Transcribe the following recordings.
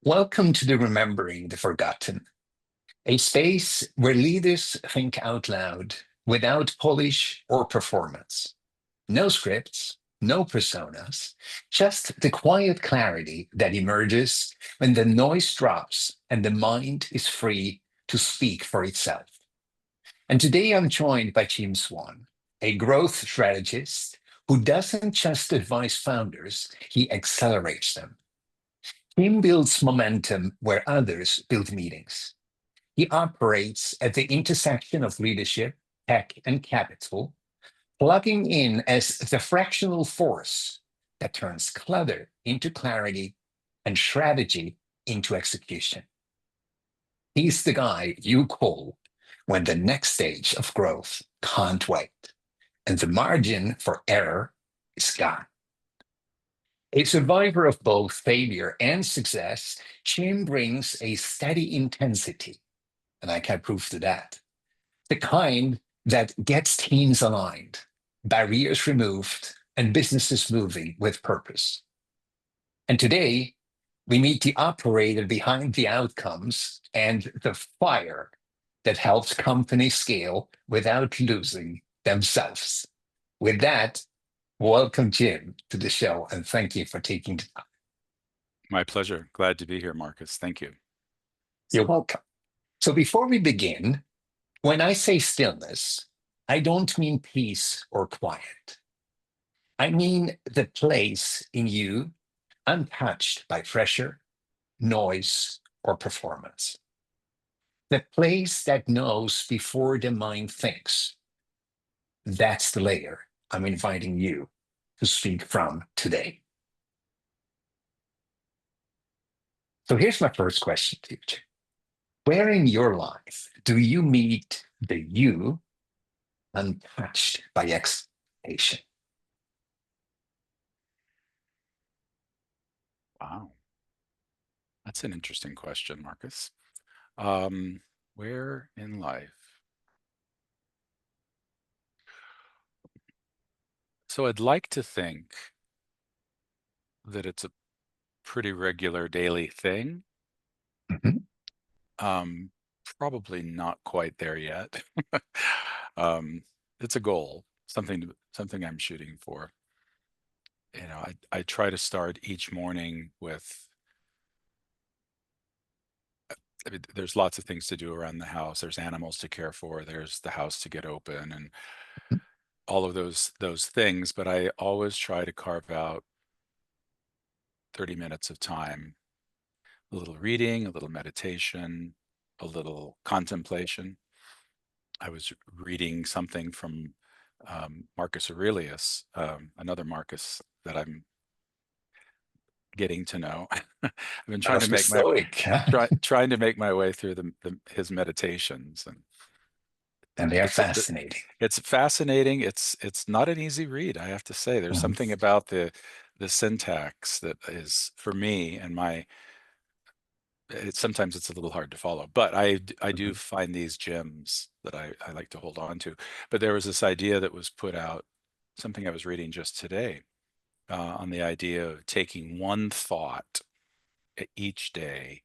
Welcome to the Remembering the Forgotten, a space where leaders think out loud without polish or performance. No scripts, no personas, just the quiet clarity that emerges when the noise drops and the mind is free to speak for itself. And today I'm joined by Swan, a growth strategist who doesn't just advise founders, he accelerates them. Tim builds momentum where others build meetings. He operates at the intersection of leadership, tech, and capital, plugging in as the fractional force that turns clutter into clarity and strategy into execution. He's the guy you call when the next stage of growth can't wait and the margin for error is gone. A survivor of both failure and success, Jim brings a steady intensity, and I can prove to that. The kind that gets teams aligned, barriers removed, and businesses moving with purpose. And today, we meet the operator behind the outcomes and the fire that helps companies scale without losing themselves. With that, welcome, Jim, to the show, and thank you for taking the time. My pleasure. Glad to be here, Marcus. Thank you. You're welcome. So before we begin, when I say stillness, I don't mean peace or quiet. I mean the place in you untouched by pressure, noise, or performance. The place that knows before the mind thinks. That's the layer I'm inviting you to speak from today. So here's my first question to you. Where in your life do you meet the you untouched by expectation? Wow. That's an interesting question, Marcus. Where in life? So I'd like to think that it's a pretty regular daily thing. Mhm. Probably not quite there yet. It's a goal, something I'm shooting for. I try to start each morning with there's lots of things to do around the house. There's animals to care for. There's the house to get open and all of those things. But I always try to carve out 30 minutes of time, a little reading, a little meditation, a little contemplation. I was reading something from Marcus Aurelius, another Marcus that I'm getting to know. I've been trying to make Stoic, trying to make my way through his meditations, and they are it's fascinating. it's fascinating. It's not an easy read, I have to say. There's Mhm. something about the syntax that is, for me and sometimes it's a little hard to follow, but I do Mhm. find these gems that I like to hold on to. But there was this idea that was put out, something I was reading just today, on the idea of taking one thought each day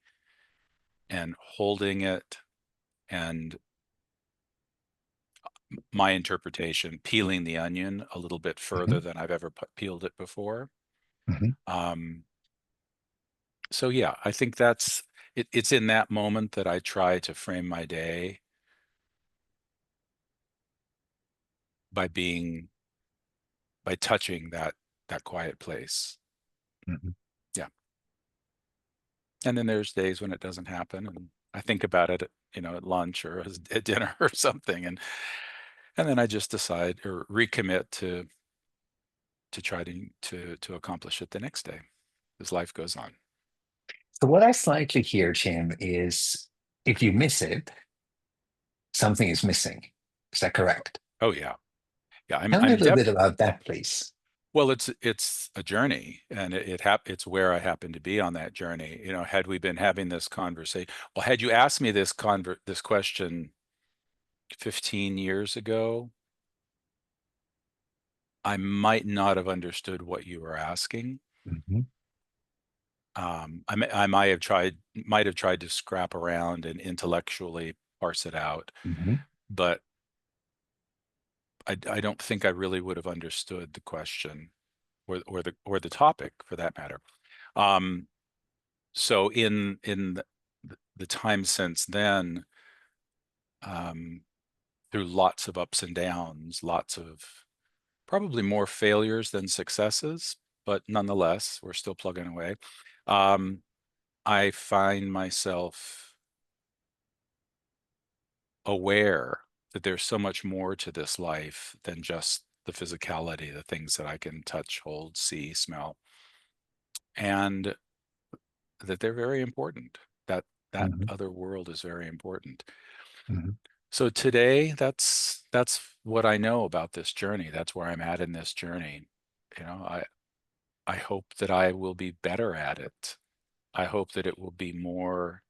and holding it, and my interpretation, peeling the onion a little bit further Mhm. than I've ever peeled it before. Mhm. Um, so yeah, I think it's in that moment that I try to frame my day by touching that quiet place. Mhm. Yeah. And then there's days when it doesn't happen, and I think about it, at lunch or at dinner or something, and then I just decide or recommit to try to accomplish it the next day as life goes on. So what I slightly hear, Jim, is if you miss it, something is missing. Is that correct? Oh yeah. Yeah, Tell me a I'm little bit about that, please. well, it's a journey, and it's where I happen to be on that journey. Had we been having this conversation, well, had you asked me this question 15 years ago, I might not have understood what you were asking. Mhm. I might have tried to scrap around and intellectually parse it out, Mhm. but I don't think I really would have understood the question or the topic for that matter. Um, so in the time since then, um, through lots of ups and downs, lots of probably more failures than successes, but nonetheless, we're still plugging away. Um, I find myself aware that there's so much more to this life than just the physicality, the things that I can touch, hold, see, smell, and that they're very important. That Mhm. other world is very important. Mhm. So today, that's what I know about this journey. That's where I'm at in this journey. You know, I hope that I will be better at it. I hope that it will be more,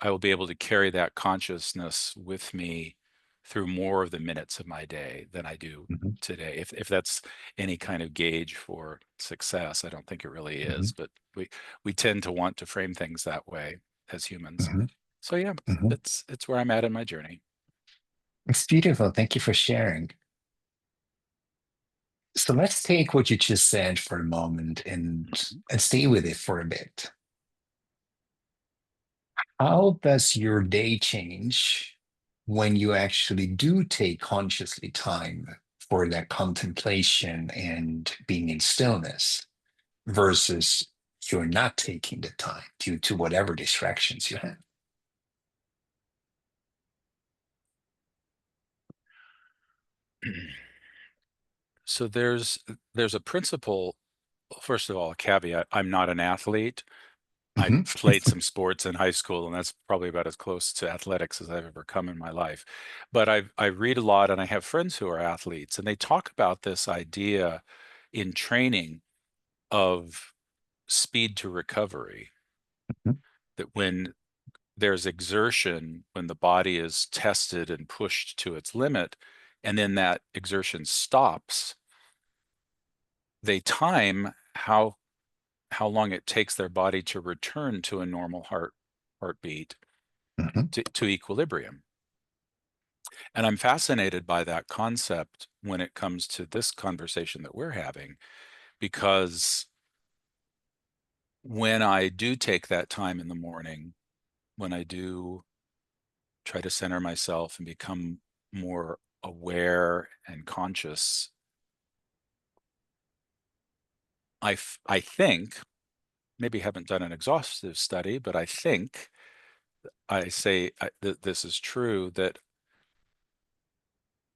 I will be able to carry that consciousness with me through more of the minutes of my day than I do Mhm. today. If that's any kind of gauge for success, I don't think it really is, Mhm. but we tend to want to frame things that way as humans. Mhm. So yeah, Mhm. it's where I'm at in my journey. It's beautiful. Thank you for sharing. So let's take what you just said for a moment and stay with it for a bit. How does your day change when you actually do take consciously time for that contemplation and being in stillness versus you're not taking the time due to whatever distractions you have? So there's a principle. First of all, a caveat: I'm not an athlete. I Mhm. played some sports in high school, and that's probably about as close to athletics as I've ever come in my life. But I read a lot, and I have friends who are athletes, and they talk about this idea in training of speed to recovery. Mhm. That when there's exertion, when the body is tested and pushed to its limit, and then that exertion stops, they time how long it takes their body to return to a normal heartbeat Mhm. to equilibrium. And I'm fascinated by that concept when it comes to this conversation that we're having, because when I do take that time in the morning, when I do try to center myself and become more aware and conscious, I think, maybe haven't done an exhaustive study, but I think I say that this is true, that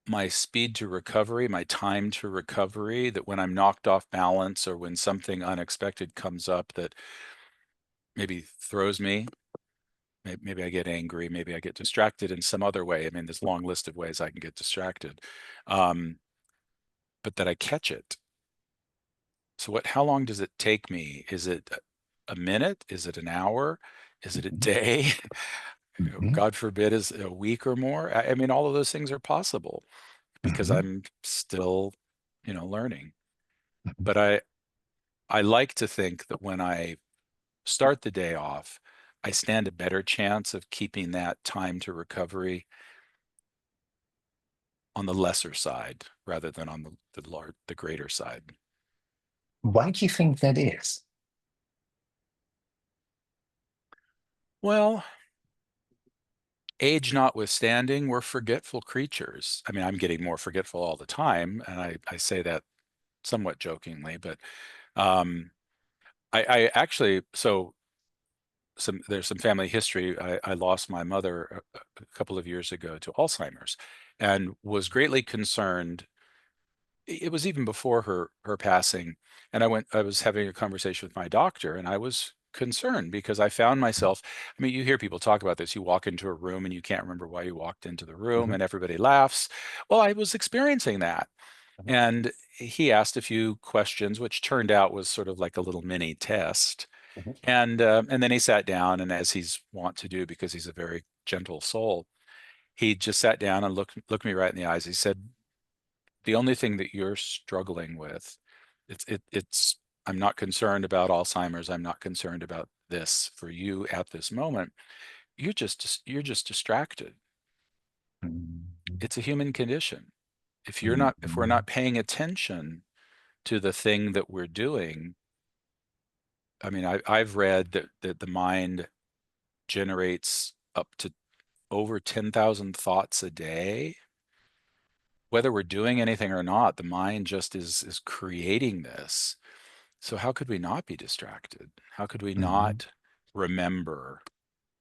my speed to recovery, my time to recovery, that when I'm knocked off balance or when something unexpected comes up that maybe throws me, maybe I get angry, maybe I get distracted in some other way. I mean, there's a long list of ways I can get distracted, um, but that I catch it. So how long does it take me? Is it a minute? Is it an hour? Is it a Mhm. day? Mhm. God forbid, is a week or more? I mean, all of those things are possible because Mhm. I'm still, learning. Mhm. But I like to think that when I start the day off, I stand a better chance of keeping that time to recovery on the lesser side rather than on the greater side. Why do you think that is? Well, age notwithstanding, we're forgetful creatures. I mean, I'm getting more forgetful all the time, and I say that somewhat jokingly, but um, I actually, so there's some family history. I lost my mother a couple of years ago to Alzheimer's, and was greatly concerned. It was even before her passing, and I was having a conversation with my doctor, and I was concerned because I found myself, I mean, you hear people talk about this. You walk into a room and you can't remember why you walked into the room, Mhm. and everybody laughs. Well, I was experiencing that. Mhm. And he asked a few questions, which turned out was sort of like a little mini test. Mhm. And then he sat down, and as he's wont to do, because he's a very gentle soul, he just sat down and looked me right in the eyes. He said, "The only thing that you're struggling with, it's I'm not concerned about Alzheimer's. I'm not concerned about this for you at this moment. You're just distracted. Mhm. It's a human condition. If we're Mhm. not paying attention to the thing that we're doing, I mean, I've read that the mind generates up to over 10,000 thoughts a day. Whether we're doing anything or not, the mind just is creating this. So how could we not be distracted? How could we Mhm. not remember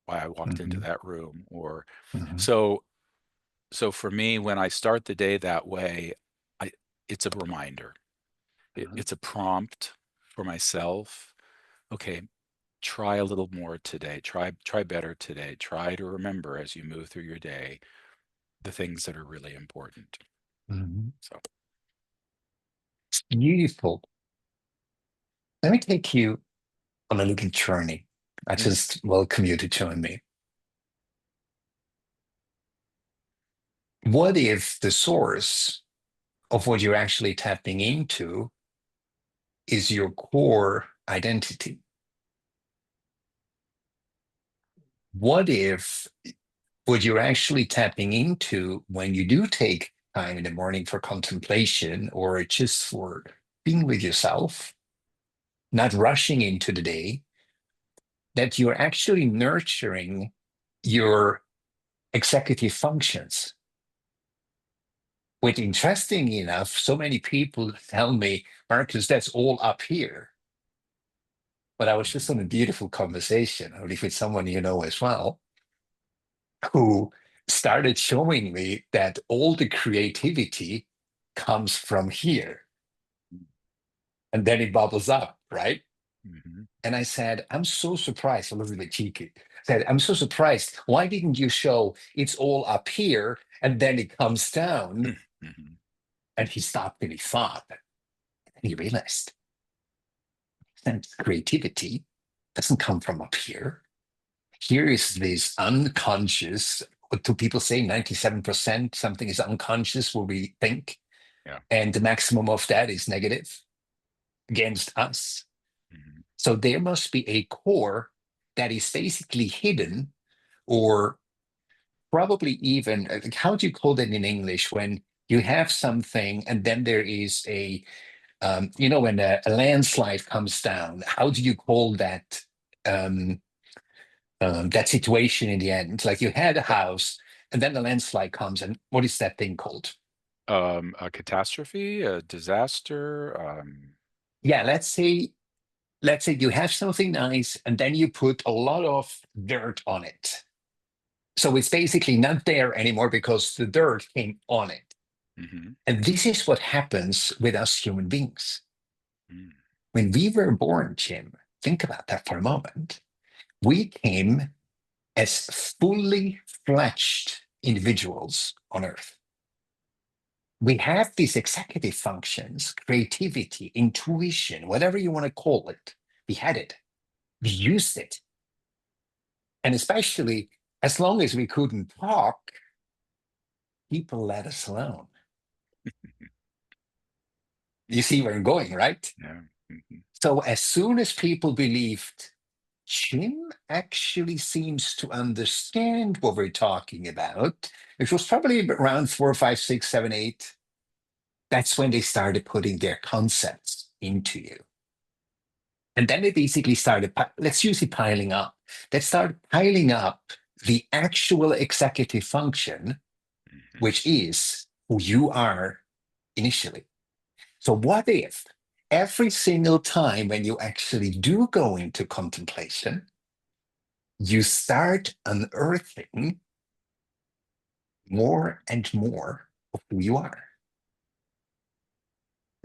why I walked into Mhm. that room? Or Mhm. so so for me, when I start the day that way, I it's a reminder. Mhm. It's a prompt for myself. Okay, try a little more today. Try better today. Try to remember as you move through your day the things that are really important. Mhm. So, Beautiful. Let me take you on a little journey. I mm, just welcome you to join me. What if the source of what you're actually tapping into is your core identity? What if what you're actually tapping into when you do take time in the morning for contemplation or just for being with yourself, not rushing into the day, that you're actually nurturing your executive functions? Which, interestingly enough, so many people tell me, Marcus, that's all up here. But I was just mhm, on a beautiful conversation, I believe with someone you know as well, who started showing me that all the creativity comes from here. And then it bubbles up, right? mhm, And I said, I'm so surprised, a little bit cheeky. I said, I'm so surprised. Why didn't you show it's all up here and then it comes down? mhm, And he stopped and he thought, and he realized that creativity doesn't come from up here. Here is this unconscious, what do people say? 97% something is unconscious what we think. yeah, And the maximum of that is negative against us. mhm, So there must be a core that is basically hidden, or probably even, how do you call that in English when you have something and then there is when a landslide comes down, how do you call um, that situation in the end? Like you had a house and then the landslide comes, and what is that thing called? a catastrophe, a disaster. Yeah, let's say you have something nice and then you put a lot of dirt on it. So it's basically not there anymore because the dirt came on it. Mhm, And this is what happens with us human beings. mm, When we were born, Jim, think about that for a moment. We came as fully fledged individuals on Earth. We have these executive functions, creativity, intuition, whatever you want to call it. We had it, we used it. And especially as long as we couldn't talk, people let us alone. You see where I'm going, right? yeah, mhm, So as soon as people believed, Jim actually seems to understand what we're talking about, which was probably around 4, 5, 6, 7, 8, that's when they started putting their concepts into you. And then they basically started, let's use it piling up. They started piling up the actual executive function, mhm, which is who you are initially. So, what if every single time when you actually do go into contemplation, you start unearthing more and more of who you are?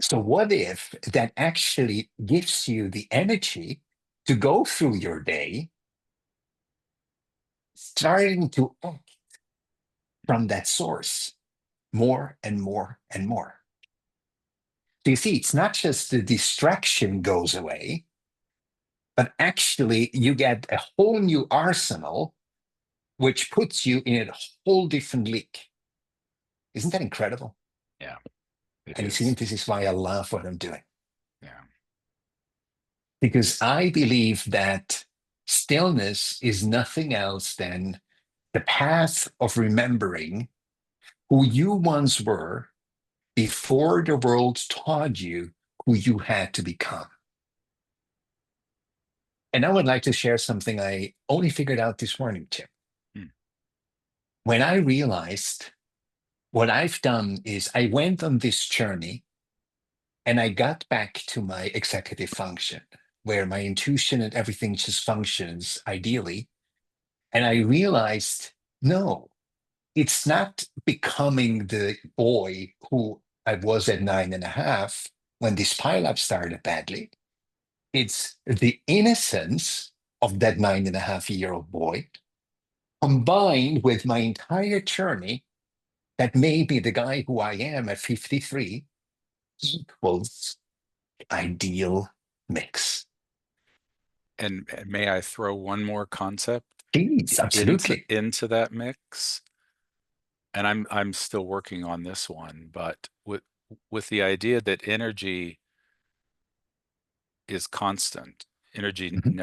So, what if that actually gives you the energy to go through your day, starting to act from that source more and more and more? So, you see, it's not just the distraction goes away, but actually you get a whole new arsenal, which puts you in a whole different league. Isn't that incredible? yeah, it And you see, is. this is why I love what I'm doing. Yeah. because I believe that stillness is nothing else than the path of remembering who you once were before the world taught you who you had to become. And I would like to share something I only figured out this morning, Tim. Hmm. When I realized what I've done is I went on this journey and I got back to my executive function where my intuition and everything just functions ideally. And I realized, no, it's not becoming the boy who I was at 9.5 when this pileup started badly. It's the innocence of that 9.5-year-old boy combined with my entire journey that maybe the guy who I am at 53 equals ideal mix. And may I throw one more concept Please, absolutely. into that mix? And I'm still working on this one, but with the idea that energy is constant, energy Mhm,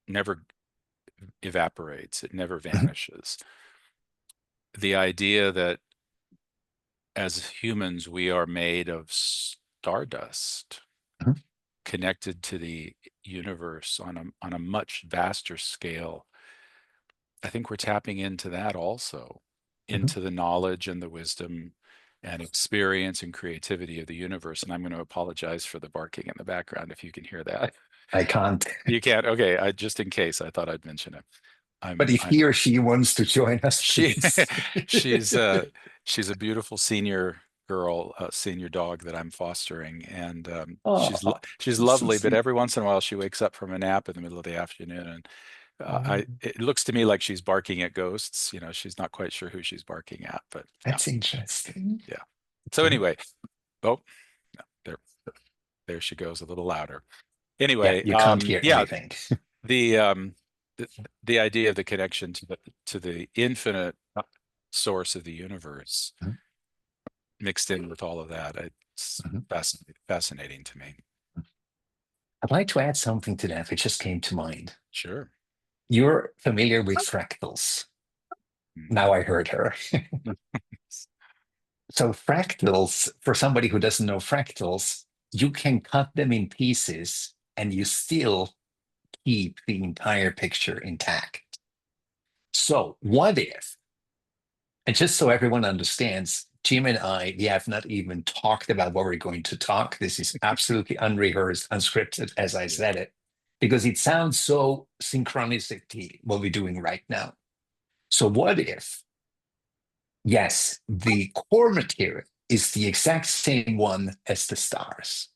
never evaporates, it never mhm, vanishes. The idea that as humans we are made of stardust, mhm, connected to the universe on a much vaster scale. I think we're tapping into that also, mhm. into the knowledge and the wisdom and experience and creativity of the universe. And I'm going to apologize for the barking in the background if you can hear that. I can't. You can't. Okay, just in case, I thought I'd mention it. But I'm if I'm he or she wants to join us, she please. she's uh she's a beautiful senior girl, senior dog that I'm fostering, and Oh, she's so lovely. But sweet. every once in a while, she wakes up from a nap in the middle of the afternoon, and Oh, it looks to me like she's barking at ghosts. You know, she's not quite sure who she's barking at, but yeah, that's interesting. yeah. So Okay. anyway, oh, no, there she goes, a little louder. Yeah, Anyway, you can't hear yeah, anything. the um the, the idea of the connection to the infinite source of the universe Mhm, mixed in with all of that, it's mhm. fascinating to me. I'd like to add something to that, which just came to mind. Sure. You're familiar with fractals. Mhm. Now I heard her. So fractals, for somebody who doesn't know fractals, you can cut them in pieces and you still keep the entire picture intact. So what if, and just so everyone understands, Jim and I, we have not even talked about what we're going to talk. This is absolutely unrehearsed, unscripted, as I Yeah. said it, because it sounds so synchronicity what we're doing right now. So what if, yes, the core material is the exact same one as the stars.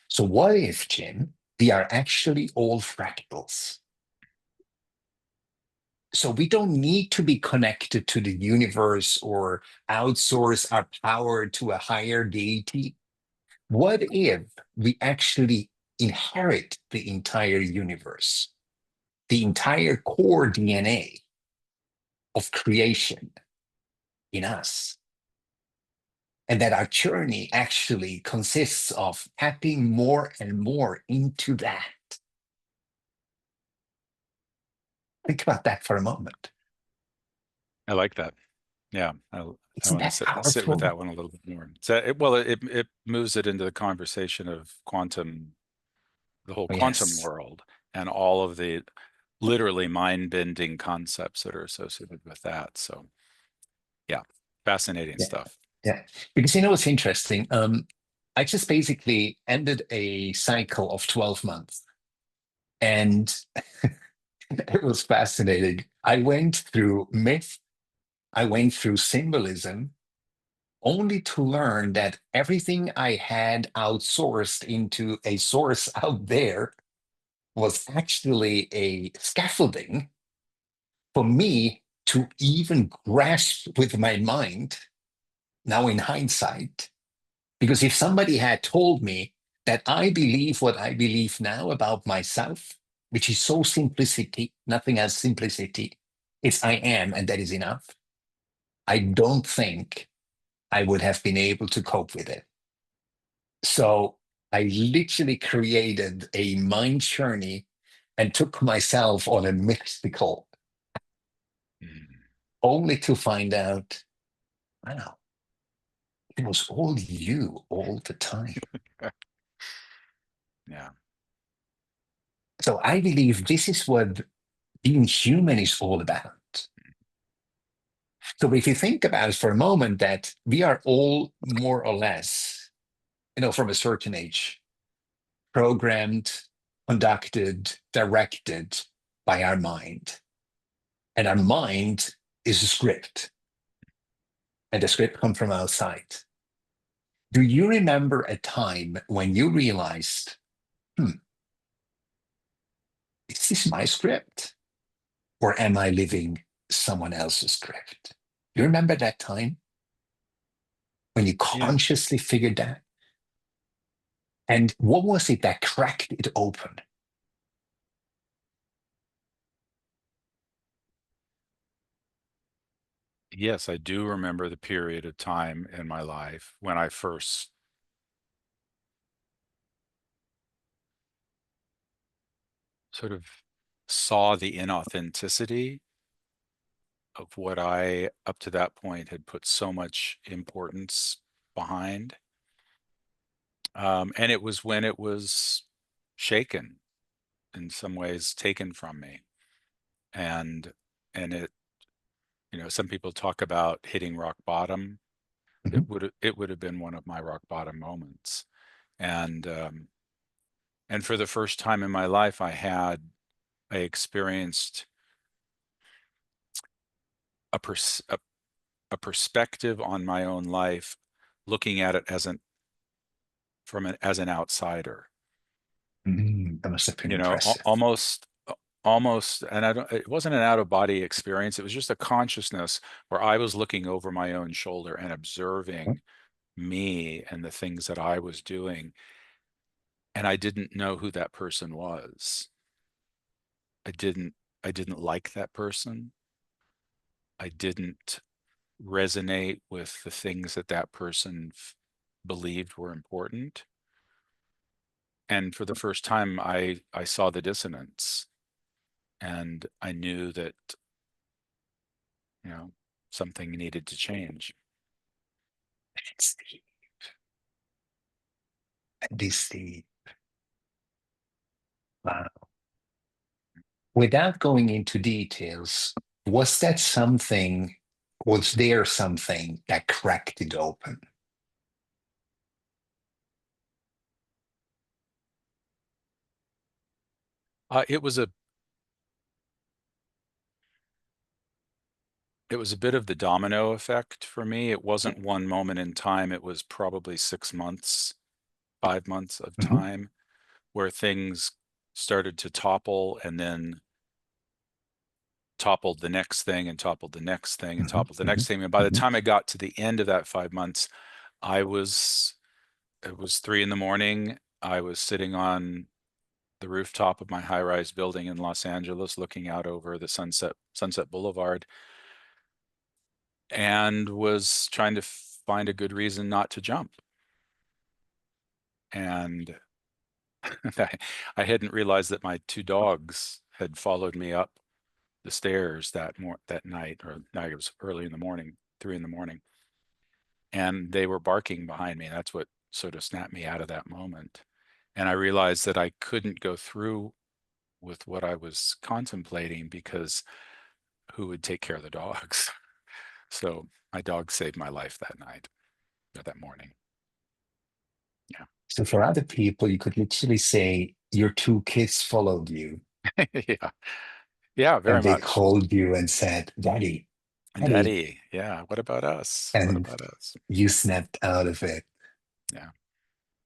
So what if, Jim, we are actually all fractals? So we don't need to be connected to the universe or outsource our power to a higher deity. What if we actually inherit the entire universe, the entire core DNA of creation in us? And that our journey actually consists of tapping more and more into that. Think about that for a moment. I like that. Yeah, I Isn't want to that sit with powerful? that one a little bit more. So it moves it into the conversation of quantum, the whole Oh, quantum yes. world, and all of the literally mind-bending concepts that are associated with that. So yeah, fascinating Yeah. stuff. Yeah. Because you know what's interesting? I just basically ended a cycle of 12 months. And it was fascinating. I went through myth, I went through symbolism, only to learn that everything I had outsourced into a source out there was actually a scaffolding for me to even grasp with my mind now in hindsight. Because if somebody had told me that I believe what I believe now about myself, which is so simplicity, nothing else simplicity, it's I am, and that is enough, I don't think I would have been able to cope with it. So I literally created a mind journey and took myself on a mystical, Mm. only to find out, wow, it was all you all the time. Yeah. So I believe this is what being human is all about. So if you think about it for a moment, that we are all more or less, from a certain age, programmed, conducted, directed by our mind. And our mind is a script, and the script comes from outside. Do you remember a time when you realized, is this my script? Or am I living someone else's script? You remember that time when you Yeah. consciously figured that? And what was it that cracked it open? Yes, I do remember the period of time in my life when I first sort of saw the inauthenticity of what I, up to that point, had put so much importance behind. And it was when it was shaken, in some ways taken from me. And and it, some people talk about hitting rock bottom. Mhm. It would have been one of my rock bottom moments. And and for the first time in my life, I experienced a, pers a perspective on my own life, looking at it as an outsider. That must have been impressive. Almost, and it wasn't an out of body experience. It was just a consciousness where I was looking over my own shoulder and observing me and the things that I was doing. And I didn't know who that person was. I didn't, I didn't like that person. I didn't resonate with the things that that person believed were important. And for the first time, I saw the dissonance, and I knew that, you know, something needed to change. It's the, this the, wow. Without going into details, was that something, was there something that cracked it open? Uh, it was a it was a bit of the domino effect for me. It wasn't one moment in time. It was probably 6 months, 5 months of Mhm, time where things started to topple, and then toppled the next thing and toppled the next thing and mhm, toppled the next mhm, thing. And by the mhm. time I got to the end of that 5 months, I was, it was 3 in the morning. I was sitting on the rooftop of my high-rise building in Los Angeles, looking out over the Sunset Boulevard, and was trying to find a good reason not to jump. And I hadn't realized that my two dogs had followed me up the stairs that night, or no, it was early in the morning, 3 in the morning, and they were barking behind me. That's what sort of snapped me out of that moment. And I realized that I couldn't go through with what I was contemplating because who would take care of the dogs? So my dog saved my life that night, or that morning. Yeah. So for other people, you could literally say your two kids followed you Yeah. Yeah, and very they much. called you and said, Daddy, And Daddy, Daddy, yeah, what about us? What and about us? you snapped out of it. Yeah.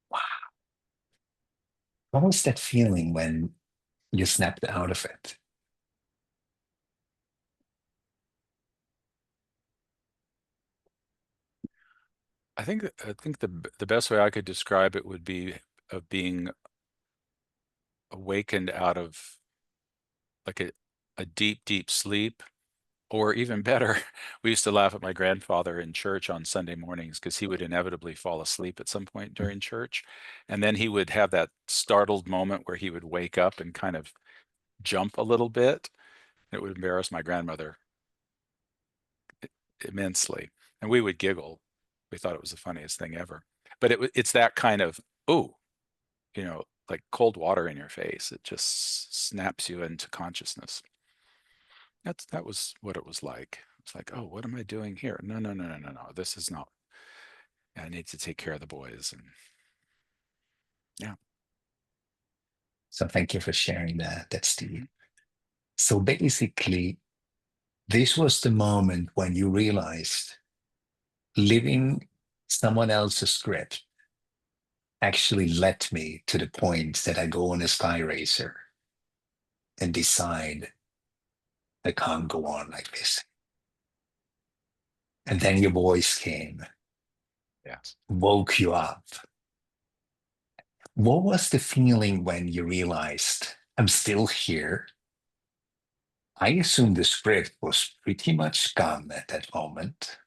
Wow. What was that feeling when you snapped out of it? I think the best way I could describe it would be of being awakened out of like a deep, deep sleep, Or even better, we used to laugh at my grandfather in church on Sunday mornings because he would inevitably fall asleep at some point during church. And then he would have that startled moment where he would wake up and kind of jump a little bit. It would embarrass my grandmother immensely. And we would giggle. We thought it was the funniest thing ever. But it's that kind of, oh, like cold water in your face. It just snaps you into consciousness. That was what it was like. It's like, oh, what am I doing here? No, no, no, no, no, no. This is not. I need to take care of the boys. And yeah. So thank you for sharing that Steve. Mhm. So basically, this was the moment when you realized living someone else's script actually led me to the point that I go on a sky racer and decide I can't go on like this. And then your voice came, Yes. woke you up. What was the feeling when you realized I'm still here? I assume the script was pretty much gone at that moment.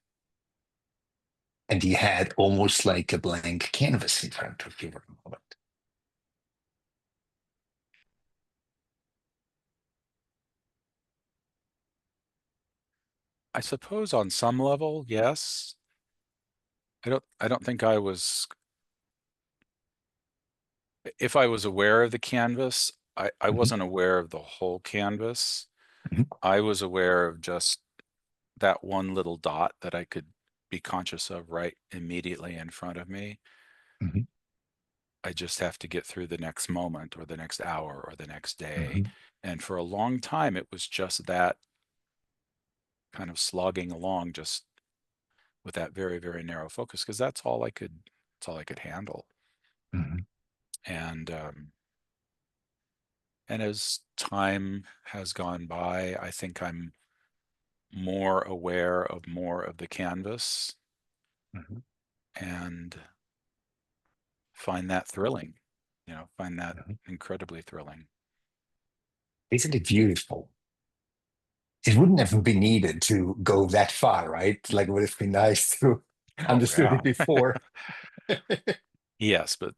And you had almost like a blank canvas in front of you for a moment. I suppose on some level, yes. I don't think I was, if I was aware of the canvas, I Mhm, wasn't aware of the whole canvas. mhm, I was aware of just that one little dot that I could be conscious of right immediately in front of me. mhm, I just have to get through the next moment or the next hour or the next day. mhm, And for a long time, it was just that kind of slogging along, just with that very, very narrow focus, because that's all I could handle. mhm, And and as time has gone by, I think I'm more aware of more of the canvas mhm, and find that thrilling, find that mhm. incredibly thrilling. Isn't it beautiful? It wouldn't have been needed to go that far, right? Like it would have been nice to Oh, understood yeah. it before. Yes, but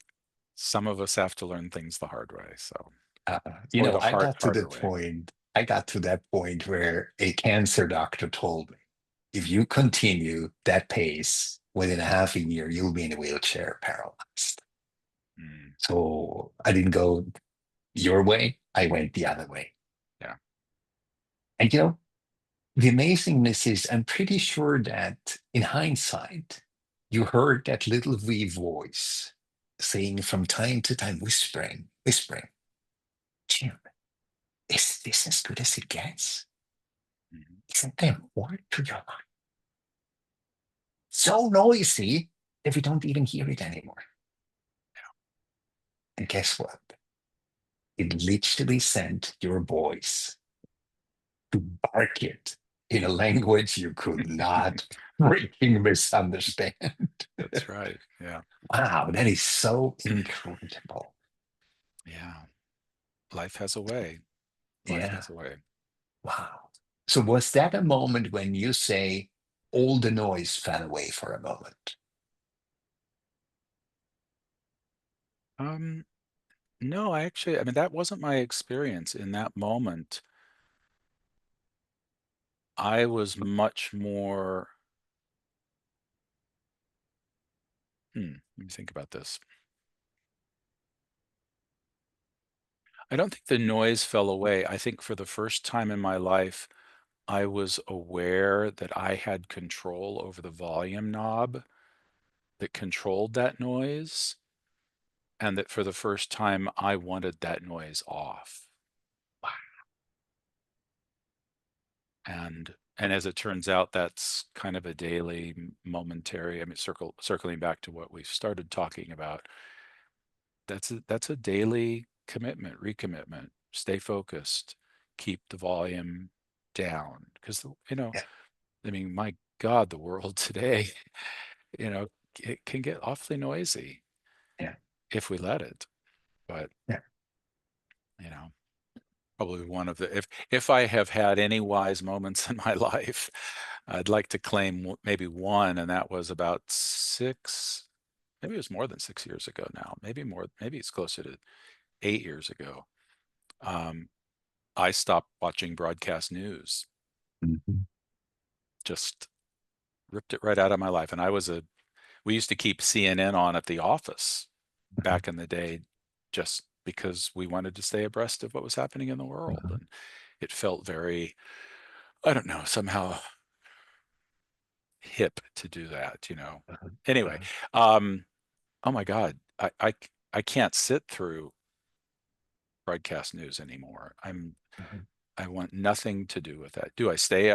some of us have to learn things the hard way, so, Uh, or the I got to the harder way. point. I got to that point where a cancer doctor told me, if you continue that pace, within a half a year, you'll be in a wheelchair paralyzed. Mm, So I didn't go your way. I went the other way. yeah. And the amazingness is, I'm pretty sure that in hindsight, you heard that little wee voice saying from time to time, whispering, Jim, is this as good as it gets? Mhm. Isn't there more to your life? So noisy that we don't even hear it anymore. And guess what? It literally sent your voice to bark it in a language you could not freaking misunderstand. That's right. Yeah. Wow, that is so incredible. Yeah. Life has a way. Life Yeah, has a way. wow. So was that a moment when you say all the noise fell away for a moment? Um, no, I mean, that wasn't my experience in that moment. I was much more, let me think about this. I don't think the noise fell away. I think for the first time in my life, I was aware that I had control over the volume knob that controlled that noise, and that for the first time, I wanted that noise off. And as it turns out, that's kind of a daily, momentary. I mean, circling back to what we started talking about, that's a daily commitment, recommitment. Stay focused, keep the volume down, because Yeah, I mean, my God, the world today, you know, it can get awfully noisy yeah, if we let it. But yeah. you know, Probably one of the, if I have had any wise moments in my life, I'd like to claim maybe one, and that was about maybe it was more than 6 years ago now, maybe more, maybe it's closer to 8 years ago. Um, I stopped watching broadcast news, Mhm. just ripped it right out of my life. And we used to keep CNN on at the office back in the day, just because we wanted to stay abreast of what was happening in the world. Mhm. And it felt very, I don't know, somehow hip to do that, you know. Mhm. Anyway, Mhm. um, oh my God, I can't sit through broadcast news anymore. Mhm. I want nothing to do with that. Do I stay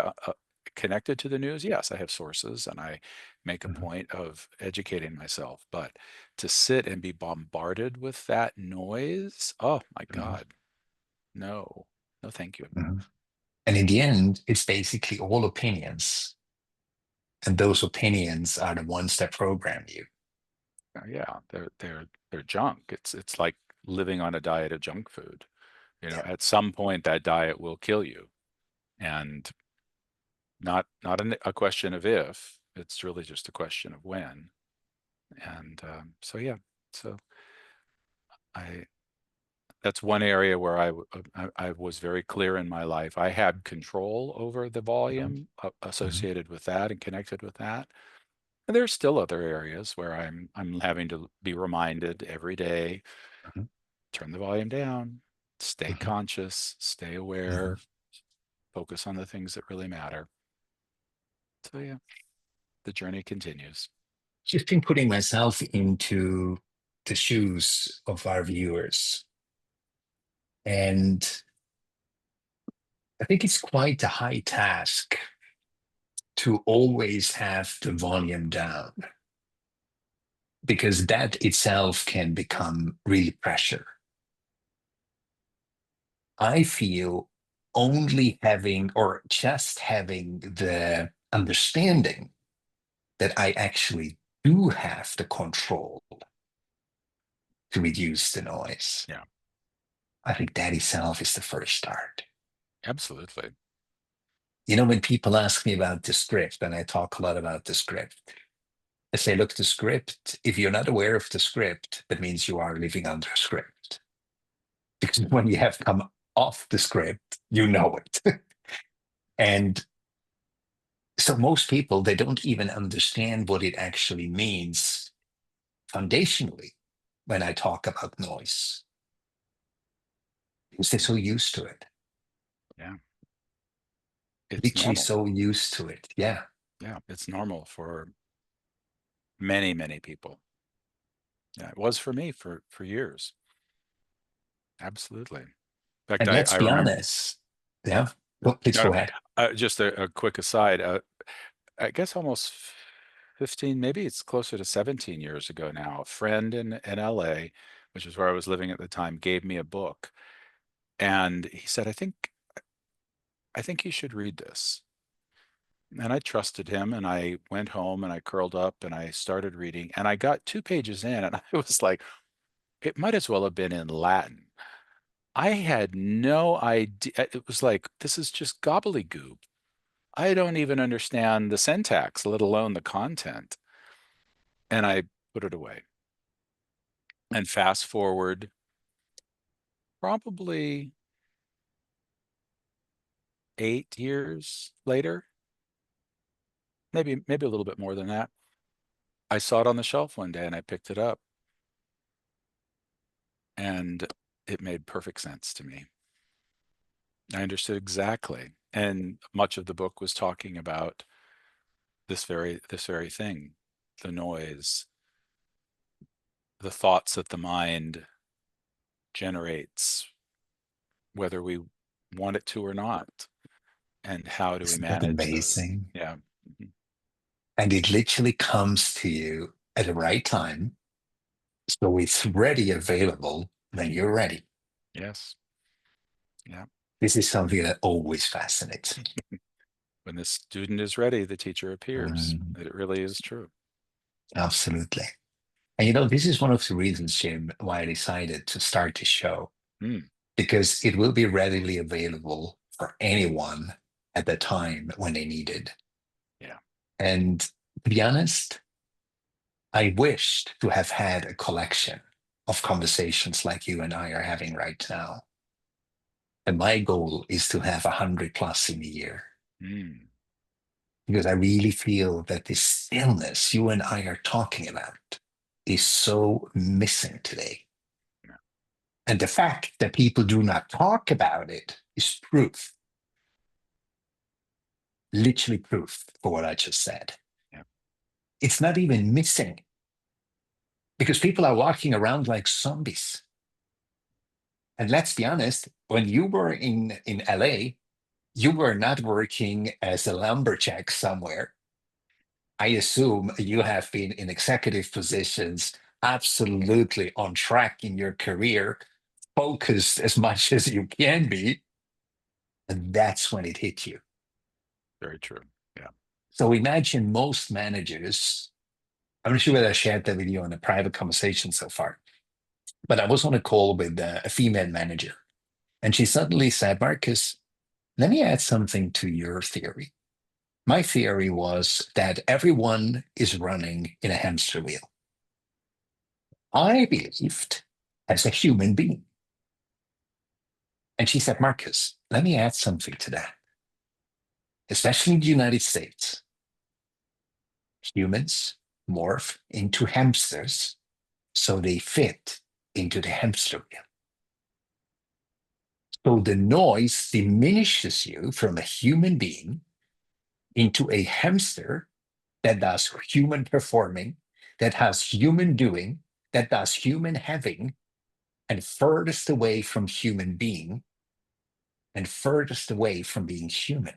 connected to the news? Yes, I have sources and I make a Mhm. point of educating myself. But to sit and be bombarded with that noise, oh my Mhm. God, no, no, thank you. Mhm. And in the end, it's basically all opinions. And those opinions are the ones that program you. Yeah, they're junk. It's like living on a diet of junk food. You know, Yeah. at some point that diet will kill you, and not a question of if. It's really just a question of when. And so yeah, so I that's one area where I was very clear in my life. I had control over the Mhm. volume Mhm. associated with that and connected with that. And there's still other areas where I'm having to be reminded every day, Mhm. turn the volume down, stay Mhm. conscious, stay Mhm. aware, focus on the things that really matter. So yeah, the journey continues. Just been putting myself into the shoes of our viewers. And I think it's quite a high task to always have the volume down, because that itself can become really pressure. I feel only having or just having the understanding that I actually do have the control to reduce the noise. Yeah, I think that itself is the first start. absolutely. You know, when people ask me about the script, and I talk a lot about the script, I say, look, the script, if you're not aware of the script, that means you are living under a script. Because when you have come off the script, you know it. And so most people, they don't even understand what it actually means foundationally when I talk about noise, because they're so used to it, Yeah, it's literally normal. so used to it. Yeah. Yeah, it's normal for many, many people. Yeah, it was for me for years. Absolutely. In fact, And let's I be remember, honest. Yeah. Well, please no, go ahead. just a quick aside. I guess almost 15, maybe it's closer to 17 years ago now, a friend in LA, which is where I was living at the time, gave me a book. And he said, I think you should read this. And I trusted him and I went home and I curled up and I started reading and I got 2 pages in and I was like, it might as well have been in Latin. I had no idea. It was like, this is just gobbledygook. I don't even understand the syntax, let alone the content. And I put it away. And fast forward probably 8 years later, maybe a little bit more than that. I saw it on the shelf one day and I picked it up and it made perfect sense to me. I understood exactly. And much of the book was talking about this very thing, the noise, the thoughts that the mind generates, whether we want it to or not, and how do we Isn't that manage those? amazing? Yeah. Mhm. And it literally comes to you at the right time. So it's ready available when you're ready. Yes. Yeah. This is something that always fascinates me. When the student is ready, the teacher appears. Mm, It really is true. absolutely. And you know, this is one of the reasons, Jim, why I decided to start the show. Mm. because it will be readily available for anyone at the time when they need it. Yeah. And to be honest, I wished to have had a collection of conversations like you and I are having right now. And my goal is to have 100 plus in a year, Mm. because I really feel that this stillness you and I are talking about is so missing today. Yeah. And the fact that people do not talk about it is proof, literally proof for what I just said. Yeah. It's not even missing because people are walking around like zombies. And let's be honest, when you were in LA, you were not working as a lumberjack somewhere. I assume you have been in executive positions, absolutely on track in your career, focused as much as you can be. And that's when it hit you. Very true. Yeah. So imagine most managers. I'm not sure whether I shared that with you on a private conversation so far, but I was on a call with a female manager, and she suddenly said, Marcus, let me add something to your theory. My theory was that everyone is running in a hamster wheel. I believed as a human being. And she said, Marcus, let me add something to that. Especially in the United States, humans morph into hamsters so they fit into the hamster wheel. So the noise diminishes you from a human being into a hamster that does human performing, that has human doing, that does human having, and furthest away from human being and furthest away from being human,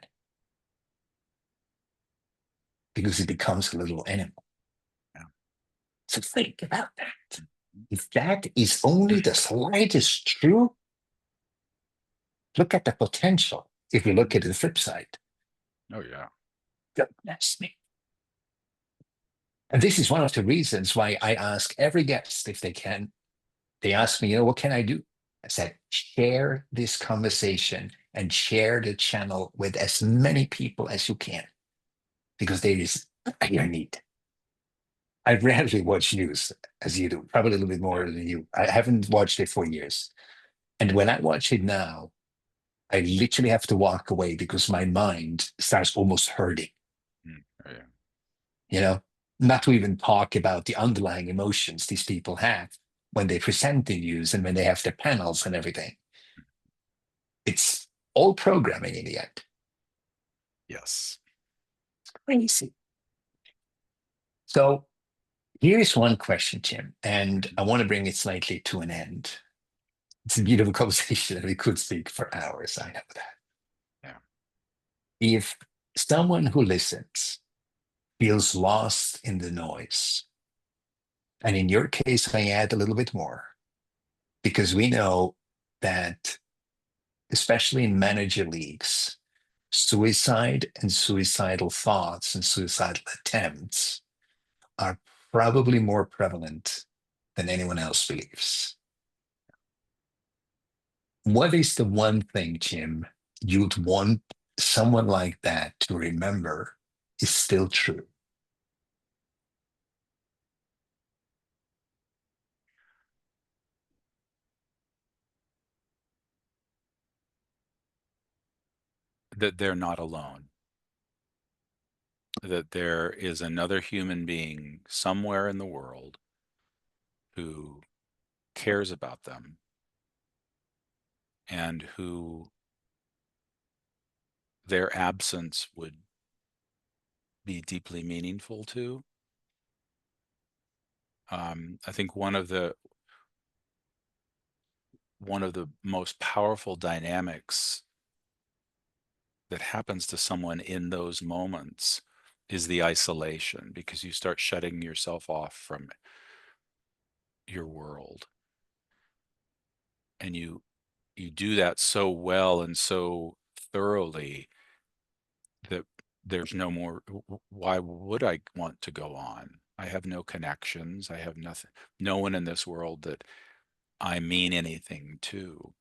because it becomes a little animal. Yeah. So think about that. If that is only the slightest true, look at the potential. If you look at the flip side, Oh yeah. goodness me. And this is one of the reasons why I ask every guest if they can. They ask me, what can I do? I said, share this conversation and share the channel with as many people as you can, because there is a need. I rarely watch news as you do, probably a little bit more Yeah. than you. I haven't watched it for years. And when I watch it now, I literally have to walk away because my mind starts almost hurting, Mm. Oh, yeah. you know, not to even talk about the underlying emotions these people have when they present the news and when they have their panels and everything. It's all programming in the end. Yes. Crazy. So here's one question, Jim, and Mhm. I want to bring it slightly to an end. It's a beautiful conversation and we could speak for hours. I know that. Yeah. If someone who listens feels lost in the noise, and in your case, I add a little bit more, because we know that, especially in manager leagues, suicide and suicidal thoughts and suicidal attempts are probably more prevalent than anyone else believes. What is the one thing, Jim, you'd want someone like that to remember is still true? That they're not alone. That there is another human being somewhere in the world who cares about them and who their absence would be deeply meaningful to. I think one of the most powerful dynamics that happens to someone in those moments is the isolation, because you start shutting yourself off from your world, and you do that so well and so thoroughly that there's no more, why would I want to go on? I have no connections. I have nothing, no one in this world that I mean anything to.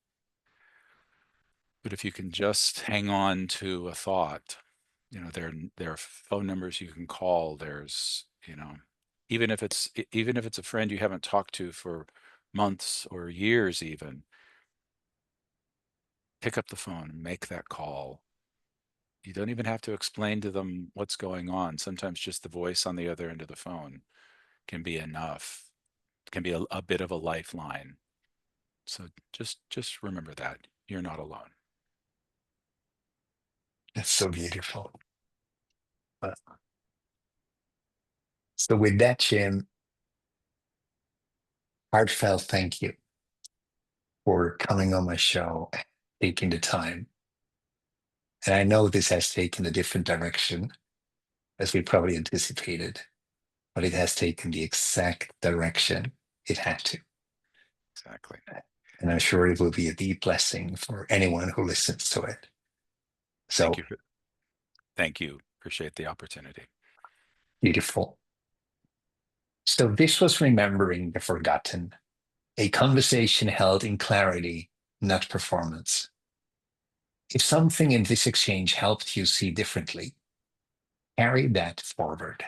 But if you can just hang on to a thought, there are phone numbers you can call. There's, even if it's a friend you haven't talked to for months or years, even pick up the phone, make that call. You don't even have to explain to them what's going on. Sometimes just the voice on the other end of the phone can be enough, can be a bit of a lifeline. So just remember that you're not alone. That's so beautiful. Uh, So with that, Jim, heartfelt thank you for coming on my show, taking the time. And I know this has taken a different direction as we probably anticipated, but it has taken the exact direction it had to. Exactly. And I'm sure it will be a deep blessing for anyone who listens to it. Thank So you. Thank you. Appreciate the opportunity. beautiful. So this was Remembering the Forgotten, a conversation held in clarity, not performance. If something in this exchange helped you see differently, carry that forward.